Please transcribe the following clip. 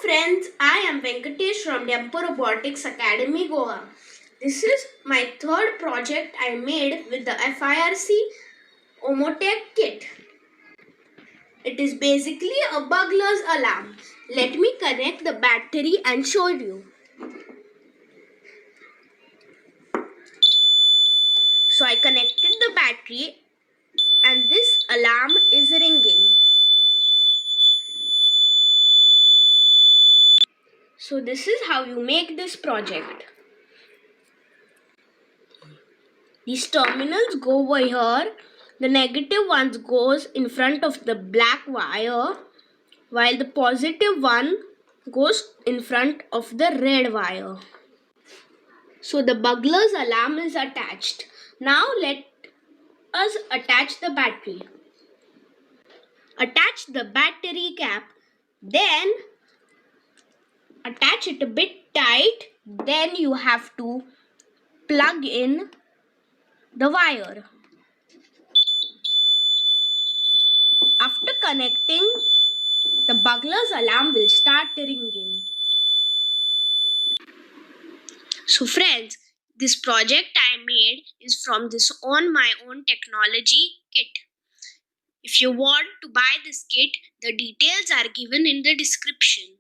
friends, I am Venkatesh from Dempo Robotics Academy Goa. This is my third project I made with the FIRC OMOTEC kit. It is basically a burglar's alarm. Let me connect the battery and show you. So I connected the battery and this alarm is ringing. So this is how you make this project. These terminals go over here. The negative ones goes in front of the black wire, while the positive one goes in front of the red wire. So the burglar's alarm is attached. Now let us attach the battery. Attach the battery cap, then attach it a bit tight. Then you have to plug in the wire. After connecting, the burglar's alarm will start ringing. So friends, this project I made is from this On My Own Technology kit. If you want to buy this kit, the details are given in the description.